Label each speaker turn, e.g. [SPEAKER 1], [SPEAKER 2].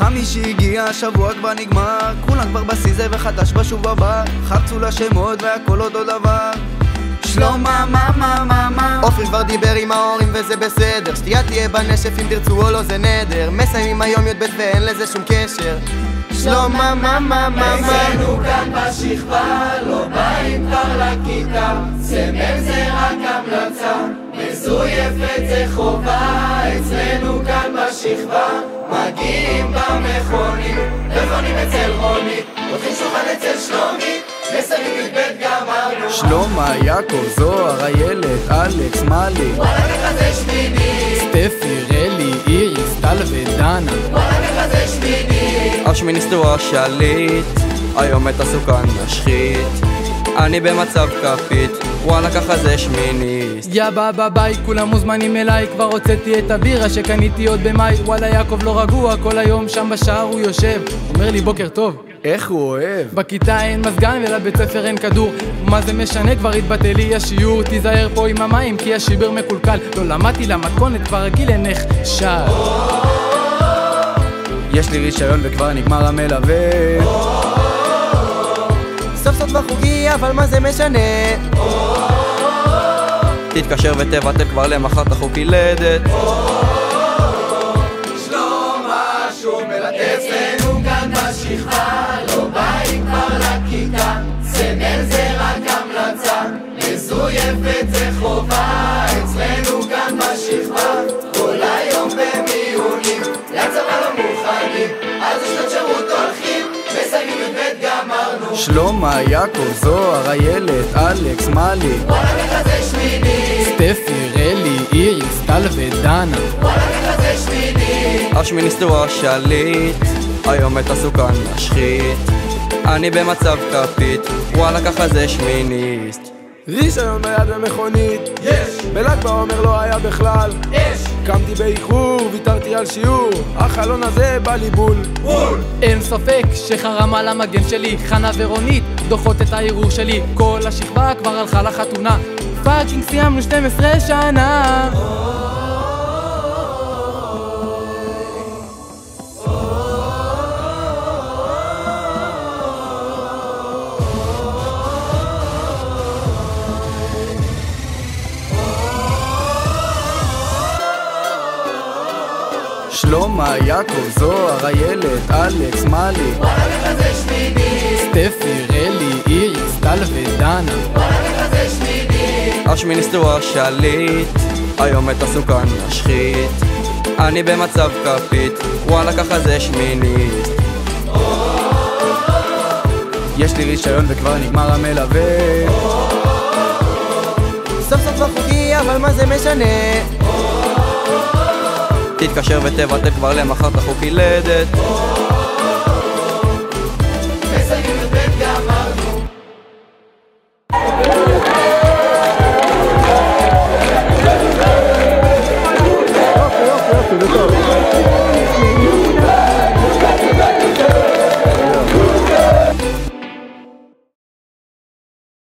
[SPEAKER 1] חמישי הגיע, השבוע כבר נגמר, כולם כבר בסיזה וחדש בשוב הבא, חפצו לשמות והכל אותו דבר. שלום מה
[SPEAKER 2] אופיר כבר דיבר עם ההורים וזה בסדר, שתייה תהיה בנשף אם תרצו או לא זה נדר, מסיימים היום י"ב ואין לזה שום קשר. שלום מה
[SPEAKER 3] אצלנו כאן בשכבה לא באים כבר לכיתה, סמל זה רק המלצה, מזויפת זה חובה. אצלנו כאן בשכבה מגיעים במכונית, מכונים אצל רוני, פותחים שולחן אצל שלומי, מסיימים י"ב גמרנו.
[SPEAKER 1] שלמה, יעקב, זוהר, איילת, אלכס, מלי,
[SPEAKER 3] וואלה ככה זה שמיני,
[SPEAKER 1] סטפי, רלי, איריס, טל ודנה,
[SPEAKER 3] וואלה ככה זה שמיני.
[SPEAKER 4] השמיניסט הוא השליט, היום את הסוכן משחית, אני במצב כפית, וואלה ככה זה שמיניסט.
[SPEAKER 5] יא ביי, כולם מוזמנים אליי, כבר הוצאתי את הבירה שקניתי עוד במאי. וואלה יעקב לא רגוע, כל היום שם בשער הוא יושב, אומר לי בוקר טוב.
[SPEAKER 1] איך הוא אוהב.
[SPEAKER 5] בכיתה אין מזגן ולבית ספר אין כדור, מה זה משנה, כבר התבטל לי השיעור. תיזהר פה עם המים כי השיבר מקולקל, לא למדתי למתכונת, כבר רגיל לנכשל.
[SPEAKER 1] יש לי רישיון וכבר נגמר המלווה,
[SPEAKER 2] סוף סוף בחוגי אבל מה זה משנה,
[SPEAKER 4] תתקשר ותבטל כבר למחר את החוק הילדת.
[SPEAKER 3] שלום משהו מלטף. אצלנו כאן בשכבה לא באים כבר לכיתה, סמל זה רק המלצה, מזויפת זה חובה. אצלנו כאן בשכבה כל היום במיונים, לצבא לא מוכנים, אז לשנת שירות הולכים, מסיימים י"ב גמרנו.
[SPEAKER 1] שלמה, יעקב, זוהר, איילת, אלכס, מלי,
[SPEAKER 3] וואלה ככה זה שמיני,
[SPEAKER 5] סטפי, רלי, איריס, טל ודנה,
[SPEAKER 3] וואלה ככה זה שמיני.
[SPEAKER 4] השמיניסט הוא השליט, היום את הסוכן משחית, אני במצב כפית, וואלה ככה זה שמיניסט.
[SPEAKER 6] רישיון ביד במכונית,
[SPEAKER 3] יש,
[SPEAKER 6] בל"ג בעומר לא היה בכלל,
[SPEAKER 3] יש,
[SPEAKER 6] קמתי באיחור, ויתרתי על שיעור, החלון הזה בא לי בול.
[SPEAKER 5] אין ספק שחרם על המגן שלי, חנה ורונית דוחות את הערעור שלי, כל השכבה כבר הלכה לחתונה, פאקינג סיימנו 12 שנה.
[SPEAKER 1] שלמה, יעקב, זוהר, איילת, אלכס, מלי,
[SPEAKER 3] וואלה ככה זה שמיני,
[SPEAKER 5] סטפי, רלי, איריס, טל ודנה,
[SPEAKER 3] וואלה ככה זה שמיני.
[SPEAKER 4] השמיניסט הוא השליט, היום את הסוכן משחית, אני במצב כפית, וואלה ככה זה שמיניסט.
[SPEAKER 1] יש לי רישיון וכבר נגמר המלווה,
[SPEAKER 2] סוף סוף בחוגי אבל מה זה משנה,
[SPEAKER 4] תתקשר ותבטל כבר למחר את החוק הילדת.